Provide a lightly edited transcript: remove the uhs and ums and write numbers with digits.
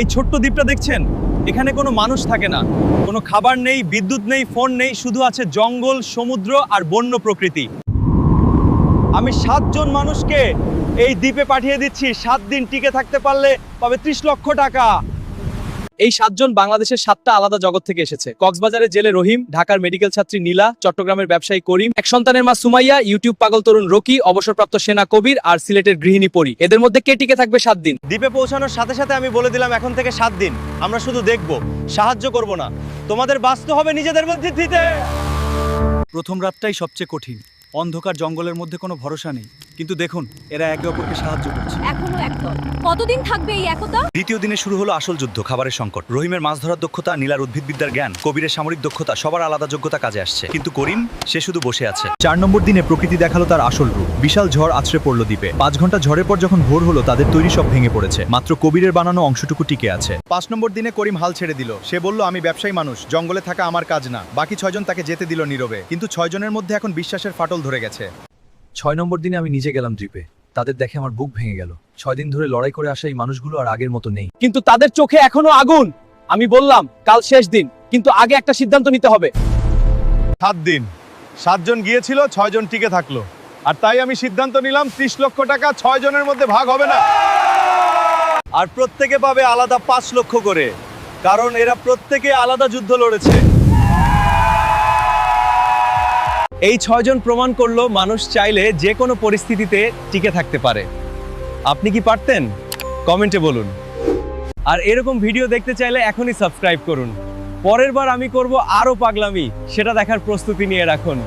এই ছোট্ট দ্বীপটা দেখছেন, এখানে কোনো মানুষ থাকে না, কোনো খাবার নেই, বিদ্যুৎ নেই, ফোন নেই, শুধু আছে জঙ্গল, সমুদ্র আর বন্য প্রকৃতি। আমি 7 জন মানুষকে এই দ্বীপে পাঠিয়ে দিচ্ছি। 7 দিন টিকে থাকতে পারলে পাবে 30 লক্ষ টাকা। এই 7 জন বাংলাদেশের 7টা আলাদা জগৎ থেকে এসেছে। কক্সবাজারের জেলে রহিম, ঢাকার মেডিকেল ছাত্রী নীলা, চট্টগ্রামের ব্যবসায়ী করিম, এক সন্তানের মা সুমাইয়া, ইউটিউব পাগল তরুণ রকি, অবসরপ্রাপ্ত সেনা কবির আর সিলেটের গৃহিণী পরি। এদের মধ্যে কে টিকে থাকবে 7 দিন? দ্বীপে পৌঁছানোর সাথে সাথে আমি বলে দিলাম এখন থেকে 7 দিন আমরা শুধু দেখব, সাহায্য করব না। তোমাদের বাঁচতে হবে নিজেদের মধ্যে দিতে। প্রথম রাতটাই সবচেয়ে কঠিন। অন্ধকার জঙ্গলের মধ্যে কোনো ভরসা নেই, কিন্তু দেখুন এরা একে অপরকে সাহায্য করছে। এখনো একদম কতদিন থাকবে এই একতা? দ্বিতীয় দিনে শুরু হলো আসল যুদ্ধ, খাবারের সংকট। রহিমের মাছ ধরার দক্ষতা, নীলার উদ্ভিদবিদ্যার জ্ঞান, কবিরের সামরিক দক্ষতা, সবার আলাদা যোগ্যতা কাজে আসছে। কিন্তু করিম, সে শুধু বসে আছে। 4 নম্বর দিনে প্রকৃতি দেখালো তার আসল রূপ। বিশাল ঝড় আছড়ে পড়ল দ্বীপে। 5 ঘন্টা ঝড়ের পর যখন ভোর হলো, তাদের তৈরি সব ভেঙে পড়েছে। মাত্র কবিরের বানানো অংশটুকু টিকে আছে। 5 নম্বর দিনে করিম হাল ছেড়ে দিল। সে বলল, আমি ব্যবসায়ী মানুষ, জঙ্গলে থাকা আমার কাজ না। বাকি 6 জন তাকে যেতে দিল নীরবে, কিন্তু 6 জনের মধ্যে এখন বিশ্বাসের ফাটল ধরে গেছে। 6 নম্বর দিনে আমি নিজে গেলাম দ্বীপে। তাদের দেখে আমার বুক ভেঙে গেল। 6 দিন ধরে লড়াই করে আসা এই মানুষগুলো আর আগের মতো নেই। কিন্তু তাদের চোখে এখনো আগুন। আমি বললাম কাল শেষ দিন, কিন্তু আগে একটা সিদ্ধান্ত নিতে হবে। 7 দিন, 7 জন গিয়েছিল, 6 জন টিকে থাকলো। আর তাই আমি সিদ্ধান্ত নিলাম 30 লক্ষ টাকা 6 জনের মধ্যে ভাগ হবে না। আর প্রত্যেকে পাবে আলাদা 5 লক্ষ করে, কারণ এরা প্রত্যেকে আলাদা যুদ্ধ লড়েছে। এই 6 জন প্রমাণ করলো মানুষ চাইলে যে কোনো পরিস্থিতিতে টিকে থাকতে পারে। আপনি কি পারতেন? কমেন্টে বলুন। আর এরকম ভিডিও দেখতে চাইলে এখনই সাবস্ক্রাইব করুন। পরের বার আমি করব আরো পাগলামি, সেটা দেখার প্রস্তুতি নিয়ে রাখুন।